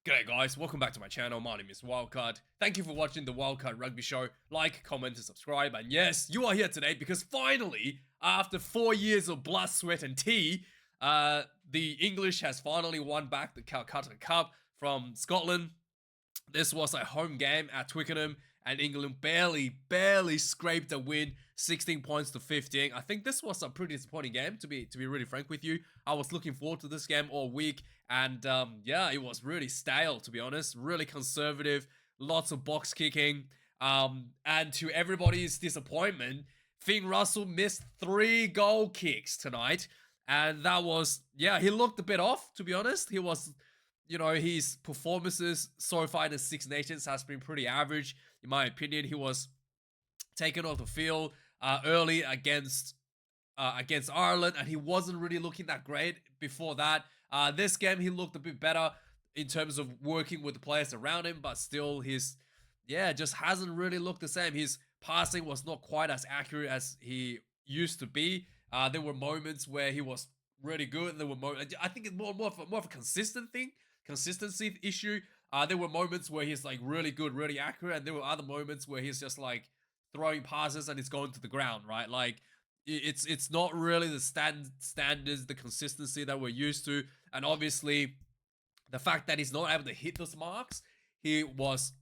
G'day guys, welcome back to my channel. My name is Wildkard. Thank you for watching the Wildkard Rugby Show. Like, comment, and subscribe. And yes, you are here today because finally, after 4 years of blood, sweat, and tea, the English has finally won back the Calcutta Cup from Scotland. This was a home game at Twickenham, and England barely scraped a win, 16 points to 15. I think this was a pretty disappointing game, to be really frank with you. I was looking forward to this game all week, and yeah, it was really stale, to be honest. Really conservative, lots of box kicking, and to everybody's disappointment, Finn Russell missed 3 goal kicks tonight, and that was, yeah, he looked a bit off, to be honest. He was, his performances so far in the Six Nations has been pretty average, in my opinion. He was taken off the field early against Ireland, and he wasn't really looking that great before that. This game, he looked a bit better in terms of working with the players around him, but still, just hasn't really looked the same. His passing was not quite as accurate as he used to be. There were moments where he was really good. There were I think it's more of a consistency issue. There were moments where he's like really good, really accurate, and there were other moments where he's just like throwing passes and it's going to the ground, right? Like it's not really the standards, the consistency that we're used to, and obviously the fact that he's not able to hit those marks, he was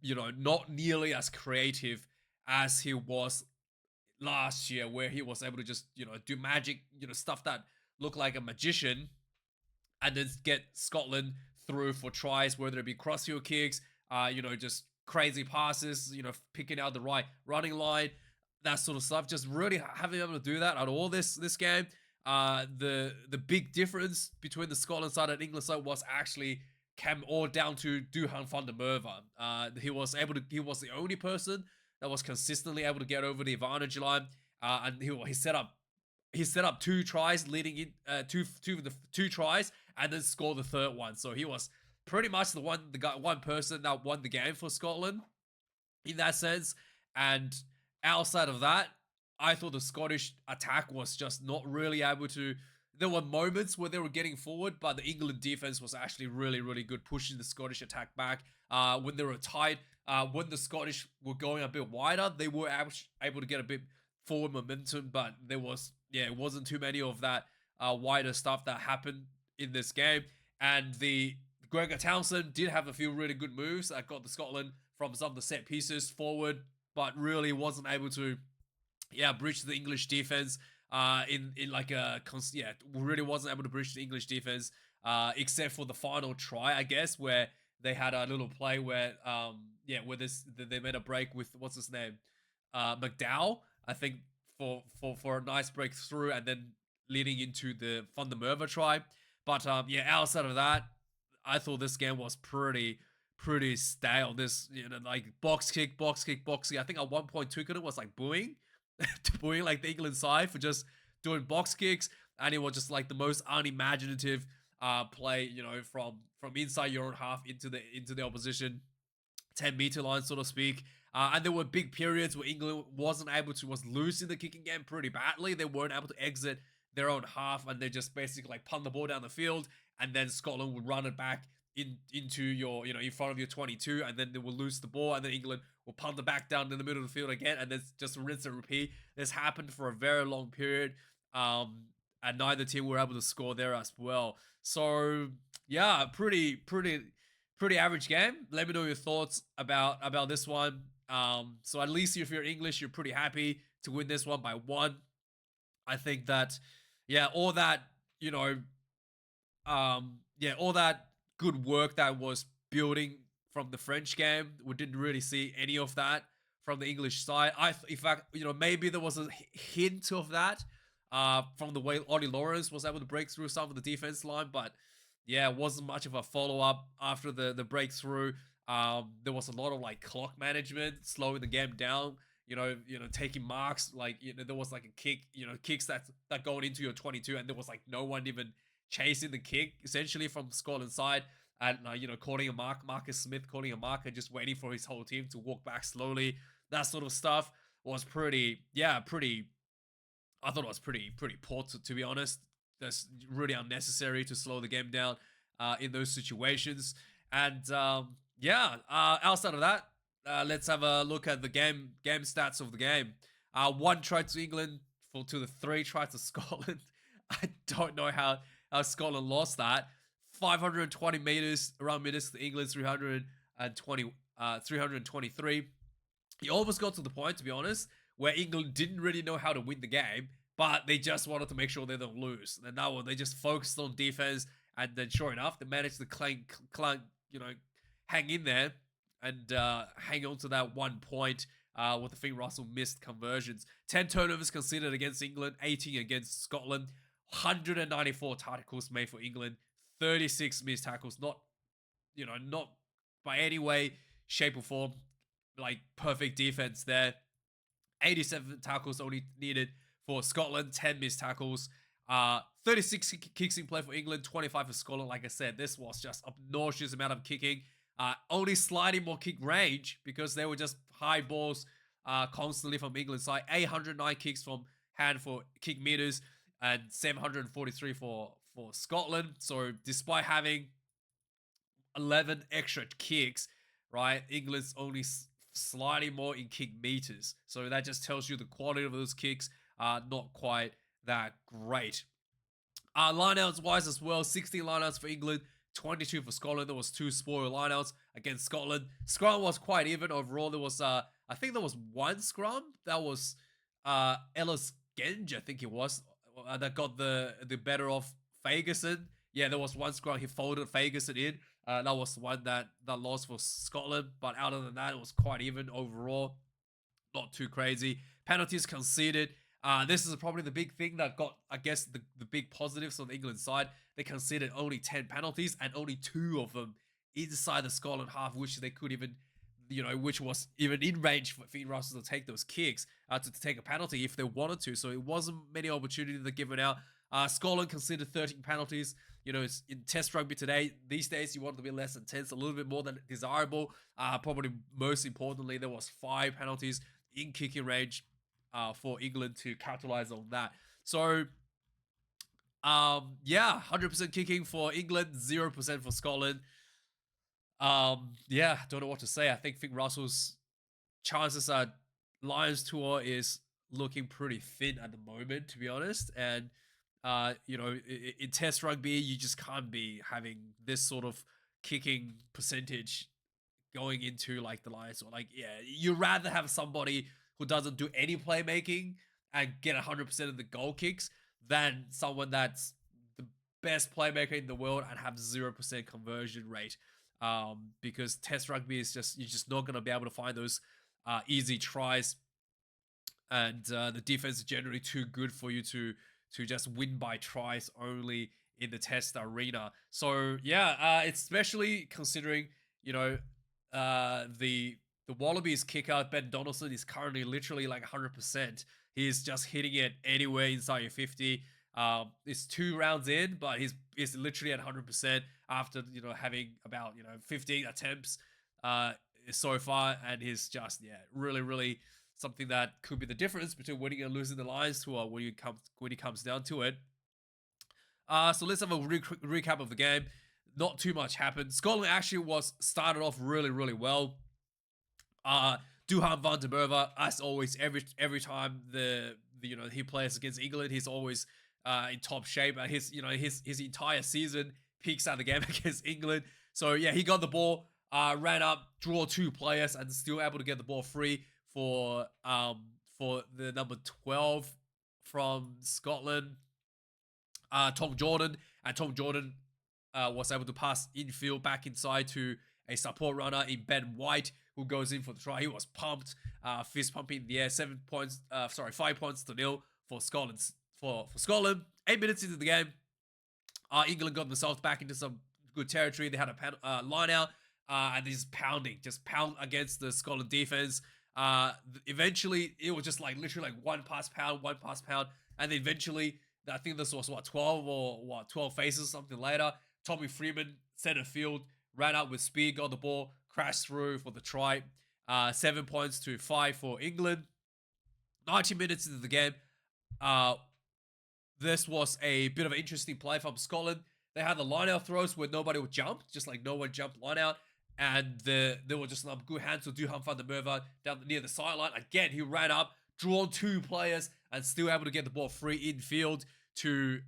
not nearly as creative as he was last year, where he was able to just do magic, stuff that looked like a magician, and then get Scotland through for tries, whether it be crossfield kicks, just crazy passes, picking out the right running line, that sort of stuff. Just really having able to do that at all this game. The big difference between the Scotland side and England side was actually came all down to Duhan van der Merwe. He was the only person that was consistently able to get over the advantage line, and he set up 2 tries leading in two tries, and then scored the third one. So he was pretty much the one person that won the game for Scotland in that sense. And outside of that, I thought the Scottish attack was just not really able to. There were moments where they were getting forward, but the England defense was actually really good, pushing the Scottish attack back. When they were tight, when the Scottish were going a bit wider, they were able to get a bit forward momentum, but it wasn't too many of that wider stuff that happened in this game. And the Gregor Townsend did have a few really good moves that got the Scotland from some of the set pieces forward, but really wasn't able to breach the English defense really wasn't able to breach the English defense except for the final try, I guess, where they had a little play where they made a break with what's his name, McDowell, I think, for a nice breakthrough, and then leading into the Van der Merwe try. But outside of that, I thought this game was pretty stale. This like box kick. I think at one point Twickenham was like booing booing like the England side for just doing box kicks, and it was just like the most unimaginative play, from inside your own half into the opposition 10-meter line, so to speak. And there were big periods where England was losing the kicking game pretty badly. They weren't able to exit their own half, and they just basically like punt the ball down the field, and then Scotland would run it back into your, in front of your 22, and then they will lose the ball, and then England will punt it back down in the middle of the field again, and then just rinse and repeat. This happened for a very long period, and neither team were able to score there as well. So yeah, pretty average game. Let me know your thoughts about this one. So at least if you're English, you're pretty happy to win this one by 1. I think that, all that, all that good work that was building from the French game, we didn't really see any of that from the English side. In fact, maybe there was a hint of that from the way Ollie Lawrence was able to break through some of the defense line, but it wasn't much of a follow-up after the breakthrough. There was a lot of like clock management, slowing the game down, taking marks. Like, there was like a kick, kicks that going into your 22, and there was like no one even chasing the kick essentially from Scotland's side. And calling a mark, Marcus Smith calling a mark, and just waiting for his whole team to walk back slowly. That sort of stuff was pretty. I thought it was pretty poor, to be honest. That's really unnecessary to slow the game down in those situations. And yeah, outside of that, let's have a look at the game stats of the game. 1 try to England to the 3 try to Scotland. I don't know how Scotland lost that. 520 meters around minutes to England, 323. He almost got to the point, to be honest, where England didn't really know how to win the game, but they just wanted to make sure they don't lose. And that one, they just focused on defense, and then sure enough, they managed to hang in there and hang on to that 1 point. With I think Russell missed conversions. 10 turnovers conceded against England, 18 against Scotland, 194 tackles made for England, 36 missed tackles. Not by any way, shape, or form like perfect defense there. 87 tackles only needed for Scotland, 10 missed tackles. 36 kicks in play for England, 25 for Scotland. Like I said, this was just obnoxious amount of kicking. Only slightly more kick range because they were just high balls constantly from England's side. 809 kicks from hand for kick meters and 743 for Scotland. So despite having 11 extra kicks, right, England's only slightly more in kick meters. So that just tells you the quality of those kicks are not quite that great. Lineouts wise as well, 16 lineouts for England, 22 for Scotland. There was 2 spoil lineouts against Scotland. Scrum was quite even overall. There was I think there was 1 scrum that was Ellis Genge, I think it was, that got the better of Fagerson. Yeah, there was 1 scrum he folded Fagerson in. That was the one that lost for Scotland. But other than that, it was quite even overall. Not too crazy. Penalties conceded. This is probably the big thing that got, I guess, the big positives on the England side. They conceded only 10 penalties and only 2 of them inside the Scotland half, which they could even, which was even in range for Finn Russell to take those kicks, to take a penalty if they wanted to. So it wasn't many opportunities they're given out. Scotland conceded 13 penalties. It's in Test rugby these days, you want to be less intense, a little bit more than desirable. Probably most importantly, there was 5 penalties in kicking range for England to capitalize on that. So, yeah, 100% kicking for England, 0% for Scotland. Yeah, don't know what to say. I think Russell's chances at Lions tour is looking pretty thin at the moment, to be honest. And in Test rugby, you just can't be having this sort of kicking percentage going into like the Lions. Or like, yeah, you'd rather have somebody who doesn't do any playmaking and get 100% of the goal kicks than someone that's the best playmaker in the world and have 0% conversion rate. Because Test rugby is you're just not going to be able to find those easy tries. And the defense is generally too good for you to just win by tries only in the Test arena. So yeah, especially considering the Wallabies kicker Ben Donaldson is currently literally like 100%. He's just hitting it anywhere inside your 50. It's 2 rounds in, but he's literally at 100% after having about 15 attempts so far, and he's just really something that could be the difference between winning and losing the Lions tour when it comes down to it. So let's have a recap of the game. Not too much happened. Scotland actually started off really well. Duhan van der Merwe, as always, every time he plays against England, he's always in top shape. And his entire season peaks at the game against England. So yeah, he got the ball, ran up, draw 2 players, and still able to get the ball free for the number 12 from Scotland, Tom Jordan. And Tom Jordan was able to pass infield back inside to a support runner in Ben White, who goes in for the try. He was pumped, fist pumping in the air. 5 points to 0 for Scotland. For Scotland, 8 minutes into the game, England got themselves back into some good territory. They had a line out, and this just pound against the Scotland defense. Eventually, it was just literally one pass pound, and then eventually, I think this was 12 faces, something later. Tommy Freeman, center field, ran out with speed, got the ball, crashed through for the try. 7 points to 5 for England. 90 minutes into the game, this was a bit of an interesting play from Scotland. they had the line out throws where nobody would jump, just like no one jumped line out. And there were just some good hands to Duhan van der Merwe down near the sideline. Again, he ran up, drawn 2 players, and still able to get the ball free in field to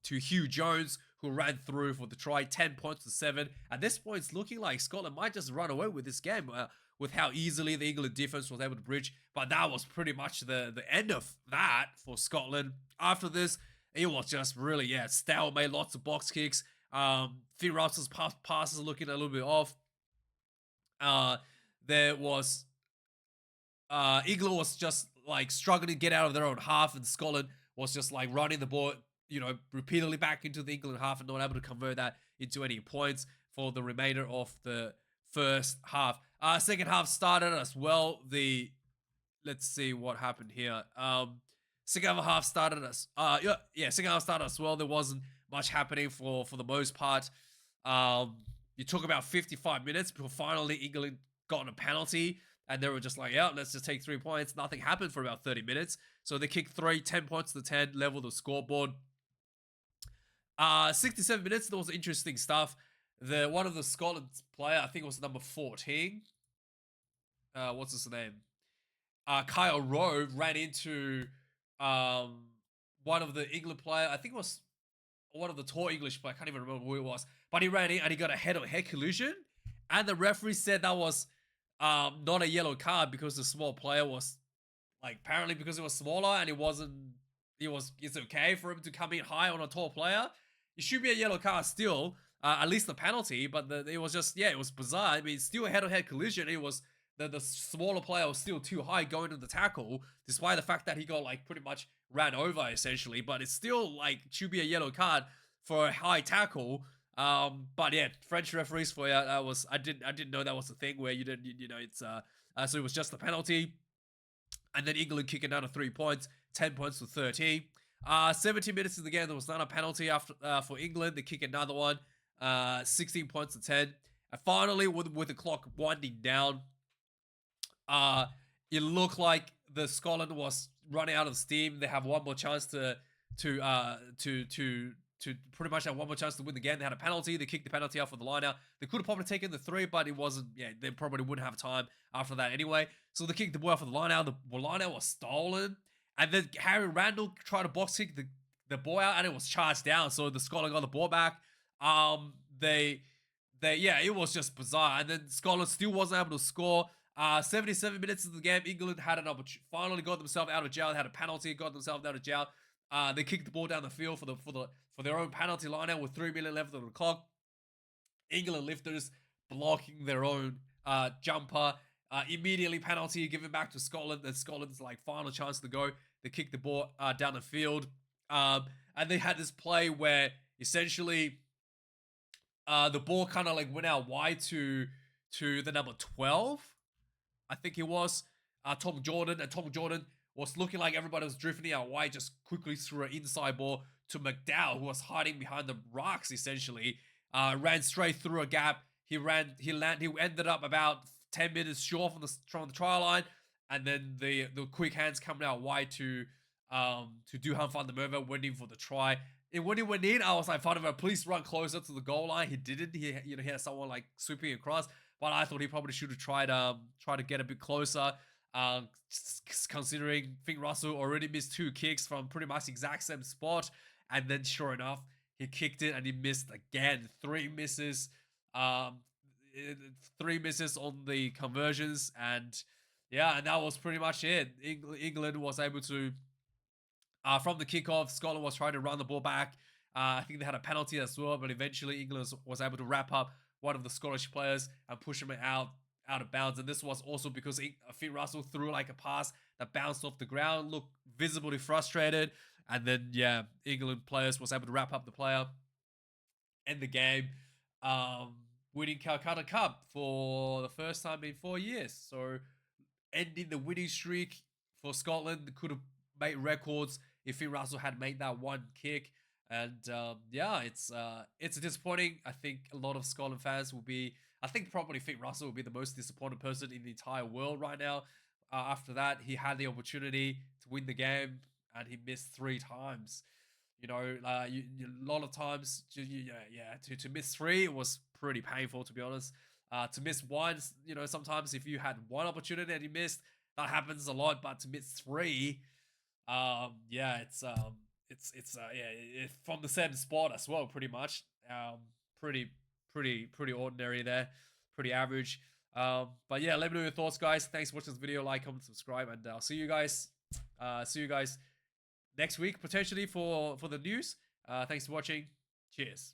Hugh Jones, who ran through for the try, 10 points to 7. At this point, it's looking like Scotland might just run away with this game with how easily the England defense was able to bridge. But that was pretty much the end of that for Scotland. After this, it was just really, stalemate, lots of box kicks. Finn Russell's passes looking a little bit off. There was England was just like struggling to get out of their own half, and Scotland was just like running the ball, repeatedly back into the England half and not able to convert that into any points for the remainder of the first half. Second half started as well. Let's see what happened here. Second half started as second half started as well. There wasn't much happening for the most part. You took about 55 minutes before finally England got a penalty, and they were just like, let's just take 3 points. Nothing happened for about 30 minutes. So they kicked 10 points to 10, leveled the scoreboard. 67 minutes, there was interesting stuff. One of the Scotland player, I think it was number 14. What's his name? Kyle Rowe ran into one of the England player. I think it was one of the tall English players. I can't even remember who it was. But he ran in and he got a head-on-head collision. And the referee said that was not a yellow card because the small player was, like, apparently because it was smaller and it's okay for him to come in high on a tall player. It should be a yellow card still, at least the penalty, but it was just, it was bizarre. I mean, still a head-on-head collision. It was, the smaller player was still too high going to the tackle, despite the fact that he got, like, pretty much ran over, essentially. But it's still, like, should be a yellow card for a high tackle. But yeah, French referees for you, I didn't know that was a thing where you didn't, it's, so it was just a penalty. And then England kick another 3 points, 10 points to 13. 17 minutes in the game, there was not a penalty after for England. They kick another one, 16 points to 10. And finally, with the clock winding down, it looked like the Scotland was running out of steam. They have one more chance to pretty much have one more chance to win the game. They had a penalty. They kicked the penalty out for the line out. They could have probably taken the 3, but it wasn't. They probably wouldn't have time after that anyway. So they kicked the ball out for the line out. The line out was stolen. And then Harry Randall tried to box kick the ball out, and it was charged down. So the Scotland got the ball back. It was just bizarre. And then Scotland still wasn't able to score. 77 minutes of the game, England had an opportunity, finally got themselves out of jail. They had a penalty, got themselves out of jail. They kicked the ball down the field for their own penalty line out with 3 minutes left on the clock. England lifters blocking their own jumper. Immediately penalty given back to Scotland. Then Scotland's like final chance to go. They kicked the ball down the field. And they had this play where essentially the ball kind of like went out wide to the number 12. I think it was Tom Jordan. And Tom Jordan was looking like everybody was drifting out wide, just quickly threw an inside ball to McDowell, who was hiding behind the rocks, essentially. Ran straight through a gap. He ended up about 10 meters short from the try line, and then the quick hands coming out wide to Duhan van der Merwe, went in for the try. And when he went in, I was like, Van der Merwe, please run closer to the goal line. He didn't. He had someone like sweeping across, but I thought he probably should have tried to get a bit closer. Considering Finn Russell already missed 2 kicks from pretty much the exact same spot, and then sure enough, he kicked it and he missed again. 3 misses. 3 misses on the conversions, and and that was pretty much it. England was able to, from the kickoff, Scotland was trying to run the ball back. I think they had a penalty as well, but eventually England was able to wrap up one of the Scottish players and push him out of bounds. And this was also because Finn Russell threw like a pass that bounced off the ground, looked visibly frustrated, and then England players was able to wrap up the player, end the game. Winning Calcutta Cup for the first time in 4 years. So ending the winning streak for Scotland. Could have made records if Finn Russell had made that 1 kick. And it's disappointing. I think a lot of Scotland fans will be, I think probably Finn Russell will be the most disappointed person in the entire world right now. After that, he had the opportunity to win the game and he missed 3 times. You know, a lot of times, to miss 3 it was pretty painful, to be honest. To miss 1, you know, sometimes if you had 1 opportunity and you missed, that happens a lot. But to miss 3, yeah, from the same spot as well, pretty much. Pretty, pretty ordinary there, pretty average. But yeah, let me know your thoughts, guys. Thanks for watching this video. Like, comment, subscribe, and I'll see you guys. See you guys next week potentially for the news. Thanks for watching. Cheers.